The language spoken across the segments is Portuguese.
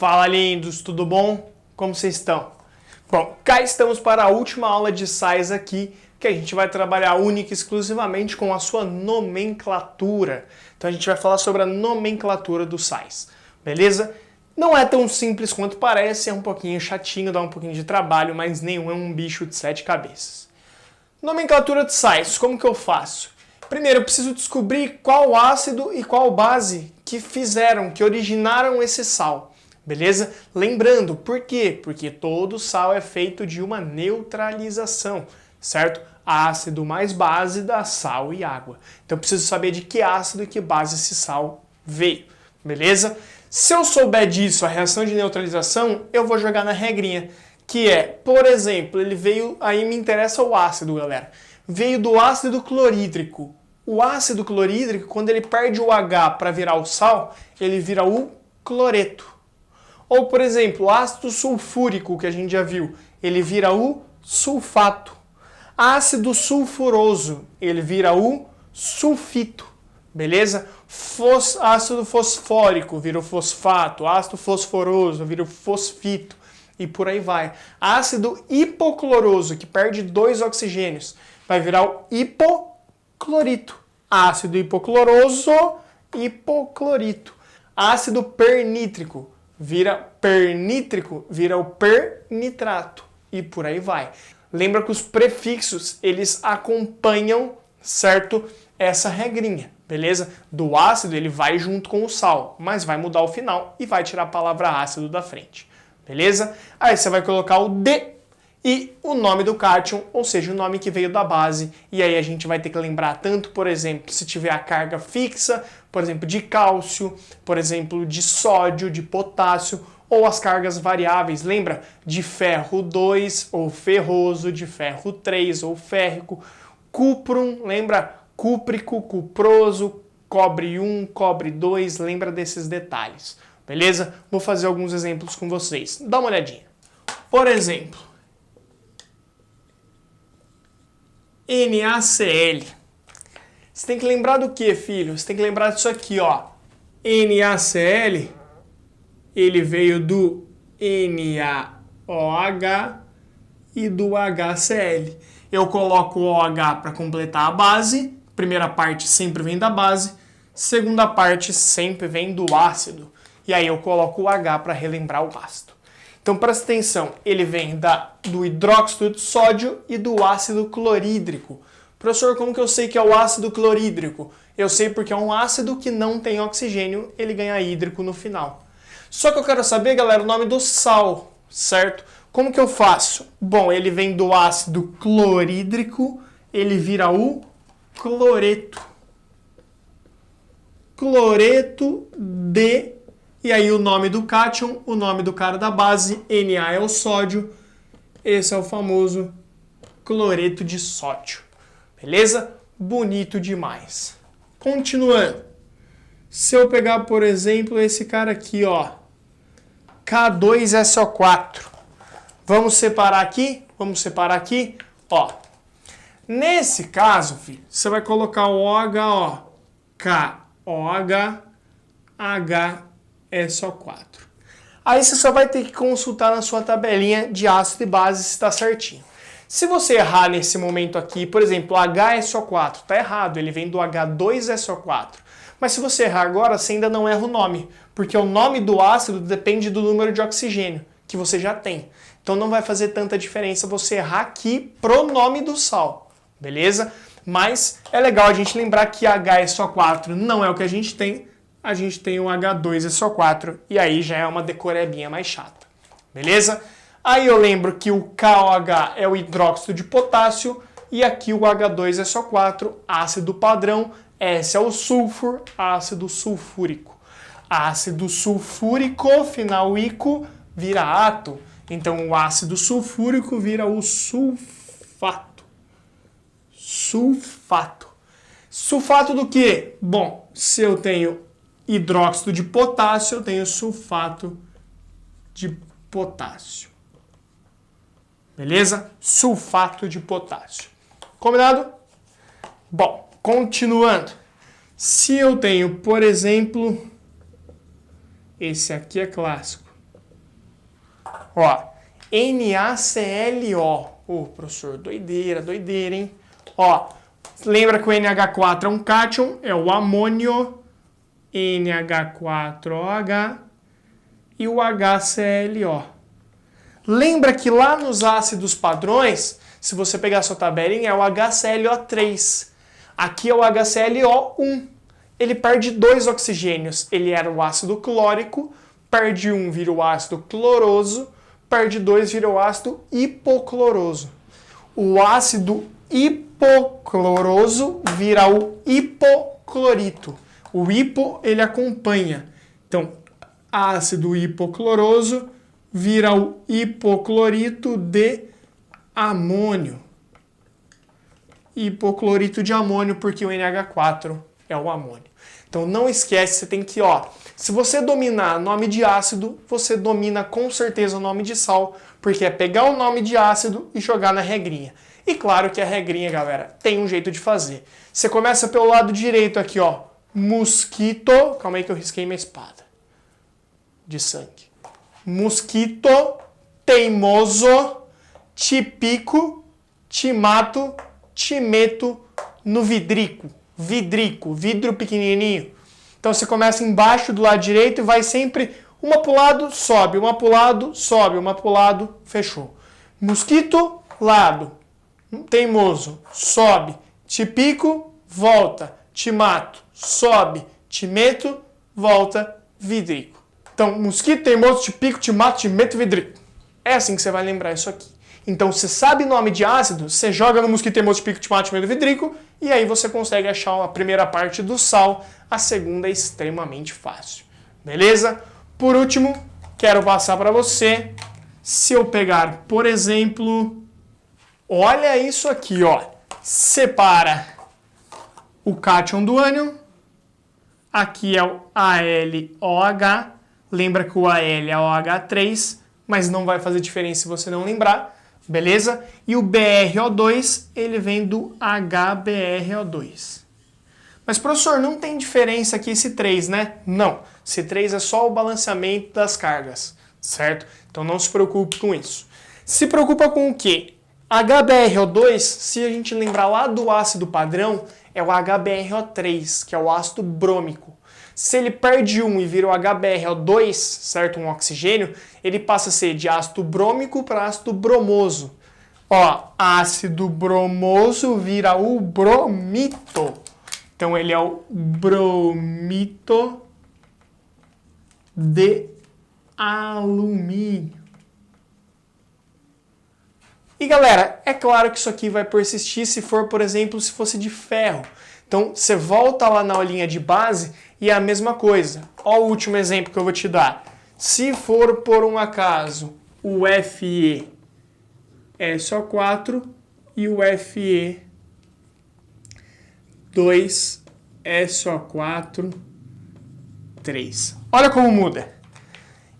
Fala, lindos, tudo bom? Como vocês estão? Bom, cá estamos para a última aula de sais aqui, que a gente vai trabalhar única e exclusivamente com a sua nomenclatura. Então a gente vai falar sobre a nomenclatura dos sais, beleza? Não é tão simples quanto parece, é um pouquinho chatinho, dá um pouquinho de trabalho, mas nenhum é um bicho de 7 cabeças. Nomenclatura de sais, como que eu faço? Primeiro, eu preciso descobrir qual ácido e qual base que originaram esse sal. Beleza? Lembrando, por quê? Porque todo sal é feito de uma neutralização, certo? Ácido mais base dá sal e água. Então eu preciso saber de que ácido e que base esse sal veio, beleza? Se eu souber disso, a reação de neutralização, eu vou jogar na regrinha, que é, por exemplo, ele veio, aí me interessa o ácido, galera. Veio do ácido clorídrico. O ácido clorídrico, quando ele perde o H para virar o sal, ele vira o cloreto. Ou, por exemplo, o ácido sulfúrico, que a gente já viu, ele vira o sulfato. Ácido sulfuroso, ele vira o sulfito, beleza? Ácido fosfórico vira o fosfato, ácido fosforoso vira o fosfito e por aí vai. Ácido hipocloroso, que perde 2 oxigênios, vai virar o hipoclorito. Ácido hipocloroso, hipoclorito. Ácido pernítrico, vira o pernitrato e por aí vai. Lembra que os prefixos, eles acompanham, certo? Essa regrinha, beleza? Do ácido ele vai junto com o sal, mas vai mudar o final e vai tirar a palavra ácido da frente, beleza? Aí você vai colocar o D e o nome do cátion, ou seja, o nome que veio da base, e aí a gente vai ter que lembrar tanto, por exemplo, se tiver a carga fixa, por exemplo, de cálcio, por exemplo, de sódio, de potássio, ou as cargas variáveis, lembra? De ferro 2, ou ferroso, de ferro 3, ou férrico, cuprum, lembra? Cúprico, cuproso, cobre 1, cobre 2, lembra desses detalhes, beleza? Vou fazer alguns exemplos com vocês, dá uma olhadinha. Por exemplo, NaCl. Você tem que lembrar do que, filho? Você tem que lembrar disso aqui, ó. NaCl, ele veio do NaOH e do HCl. Eu coloco o OH para completar a base. Primeira parte sempre vem da base. Segunda parte sempre vem do ácido. E aí eu coloco o H para relembrar o ácido. Então presta atenção, ele vem do hidróxido de sódio e do ácido clorídrico. Professor, como que eu sei que é o ácido clorídrico? Eu sei porque é um ácido que não tem oxigênio, ele ganha hídrico no final. Só que eu quero saber, galera, o nome do sal, certo? Como que eu faço? Bom, ele vem do ácido clorídrico, ele vira o cloreto. Cloreto de... E aí o nome do cátion, o nome do cara da base, Na é o sódio, esse é o famoso cloreto de sódio. Beleza? Bonito demais. Continuando. Se eu pegar, por exemplo, esse cara aqui, ó, K2SO4. Vamos separar aqui? Vamos separar aqui? Ó. Nesse caso, filho, você vai colocar o OH, ó, KOH, HSO4. Aí você só vai ter que consultar na sua tabelinha de ácido e base se está certinho. Se você errar nesse momento aqui, por exemplo, HSO4, está errado, ele vem do H2SO4. Mas se você errar agora, você ainda não erra o nome, porque o nome do ácido depende do número de oxigênio que você já tem. Então não vai fazer tanta diferença você errar aqui pro nome do sal, beleza? Mas é legal a gente lembrar que HSO4 não é o que a gente tem o H2SO4 e aí já é uma decorebinha mais chata, beleza? Aí eu lembro que o KOH é o hidróxido de potássio e aqui o H2SO4, ácido padrão, esse é o sulfur, ácido sulfúrico. Ácido sulfúrico, final ico, vira ato. Então o ácido sulfúrico vira o sulfato. Sulfato. Sulfato do quê? Bom, se eu tenho hidróxido de potássio, eu tenho sulfato de potássio. Beleza? Sulfato de potássio. Combinado? Bom, continuando. Se eu tenho, por exemplo, esse aqui é clássico. Ó, NaClO. Ô, professor, doideira, doideira, hein? Ó, lembra que o NH4 é um cátion, é o amônio, NH4OH e o HClO. Lembra que lá nos ácidos padrões, se você pegar a sua tabelinha, é o HClO3. Aqui é o HClO1. Ele perde 2 oxigênios. Ele era o ácido clórico, perde 1, vira o ácido cloroso, perde 2, vira o ácido hipocloroso. O ácido hipocloroso vira o hipoclorito. O hipo, ele acompanha. Então, ácido hipocloroso vira o hipoclorito de amônio. Hipoclorito de amônio, porque o NH4 é o amônio. Então, não esquece, você tem que, ó, se você dominar nome de ácido, você domina com certeza o nome de sal, porque é pegar o nome de ácido e jogar na regrinha. E claro que a regrinha, galera, tem um jeito de fazer. Você começa pelo lado direito aqui, ó, mosquito, calma aí que eu risquei minha espada de sangue. Mosquito, teimoso, te pico, te mato, te meto no vidrico. Vidrico, vidro pequenininho. Então você começa embaixo do lado direito e vai sempre uma pro lado, sobe, uma pro lado, sobe, uma pro lado, fechou. Mosquito, lado. Teimoso, sobe. Te pico, volta. Te mato, sobe. Te meto, volta, vidrico. Então, mosquito, teimoso, te pico, te mato, te meto, vidrico. É assim que você vai lembrar isso aqui. Então, você sabe nome de ácido, você joga no mosquito, teimoso, te pico, te mato, te meto, vidrico, e aí você consegue achar a primeira parte do sal, a segunda é extremamente fácil. Beleza? Por último, quero passar para você, se eu pegar, por exemplo, olha isso aqui, ó. Separa o cátion do ânion, aqui é o AlOH, lembra que o Al é o OH3, mas não vai fazer diferença se você não lembrar, beleza? E o BrO2, ele vem do HBrO2. Mas, professor, não tem diferença aqui esse 3, né? Não, esse 3 é só o balanceamento das cargas, certo? Então não se preocupe com isso. Se preocupa com o quê? HBrO2, se a gente lembrar lá do ácido padrão, é o HBrO3, que é o ácido brômico. Se ele perde um e vira o HBrO2, certo, um oxigênio, ele passa a ser de ácido brômico para ácido bromoso. Ó, ácido bromoso vira o bromito. Então ele é o bromito de alumínio. E galera, é claro que isso aqui vai persistir se for, por exemplo, se fosse de ferro. Então você volta lá na aulinha de base e é a mesma coisa. Olha o último exemplo que eu vou te dar. Se for por um acaso o Fe é SO4 e o Fe 2 SO4 3. Olha como muda.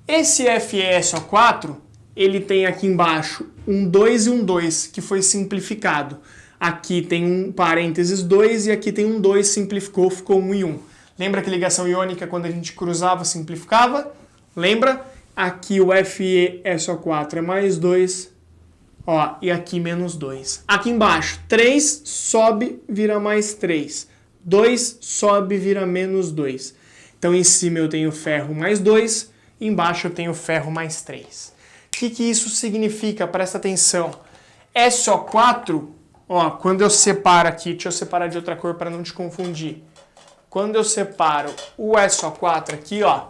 Esse FeSO4, ele tem aqui embaixo um 2 e um 2, que foi simplificado. Aqui tem um parênteses 2 e aqui tem um 2, simplificou, ficou 1 e 1. Lembra que ligação iônica, quando a gente cruzava, simplificava? Lembra? Aqui o FeSO4 é mais 2, ó, e aqui menos 2. Aqui embaixo, 3 sobe, vira mais 3. 2 sobe, vira menos 2. Então, em cima eu tenho ferro mais 2, embaixo eu tenho ferro mais 3. O que isso significa? Presta atenção. SO4, ó, quando eu separo aqui, deixa eu separar de outra cor para não te confundir. Quando eu separo o SO4 aqui, ó,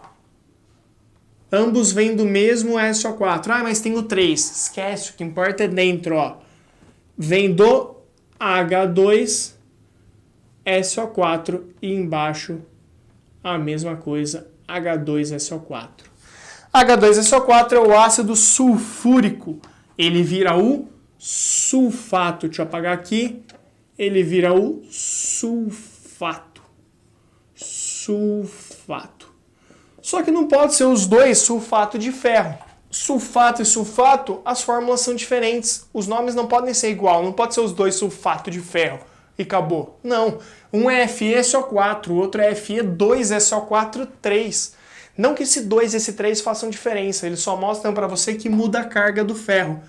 ambos vêm do mesmo SO4. Ah, mas tem o 3. Esquece, o que importa é dentro, ó. Vem do H2, SO4 e embaixo a mesma coisa, H2SO4. H2SO4 é o ácido sulfúrico. Ele vira o sulfato. Deixa eu apagar aqui. Ele vira o sulfato. Sulfato. Só que não pode ser os dois sulfato de ferro. Sulfato e sulfato, as fórmulas são diferentes. Os nomes não podem ser igual. Não pode ser os dois sulfato de ferro e acabou. Não. Um é FeSO4, o outro é Fe2SO4 3. Não que esse 2 e esse 3 façam diferença, eles só mostram para você que muda a carga do ferro.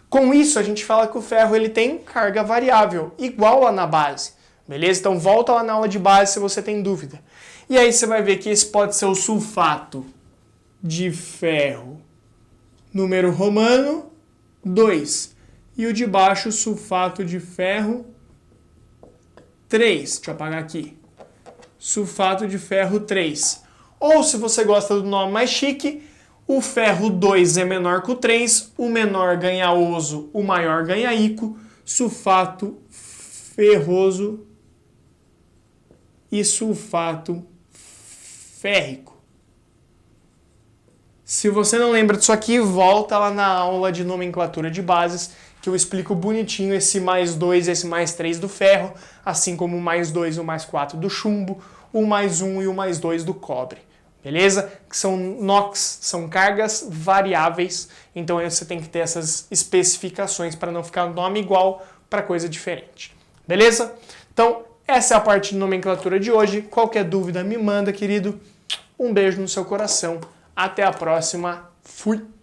Com isso, a gente fala que o ferro ele tem carga variável, igual lá na base. Beleza? Então volta lá na aula de base se você tem dúvida. E aí você vai ver que esse pode ser o sulfato de ferro número romano 2. E o de baixo, sulfato de ferro 3. Deixa eu apagar aqui. Sulfato de ferro 3. Ou, se você gosta do nome mais chique, o ferro 2 é menor que o 3, o menor ganha oso, o maior ganha ico, sulfato ferroso e sulfato férrico. Se você não lembra disso aqui, volta lá na aula de nomenclatura de bases, que eu explico bonitinho esse mais 2 e esse mais 3 do ferro, assim como o mais 2 e o mais 4 do chumbo, o mais 1 e o mais 2 do cobre. Beleza? Que são NOx, são cargas variáveis, então você tem que ter essas especificações para não ficar nome igual para coisa diferente. Beleza? Então, essa é a parte de nomenclatura de hoje. Qualquer dúvida me manda, querido. Um beijo no seu coração. Até a próxima. Fui!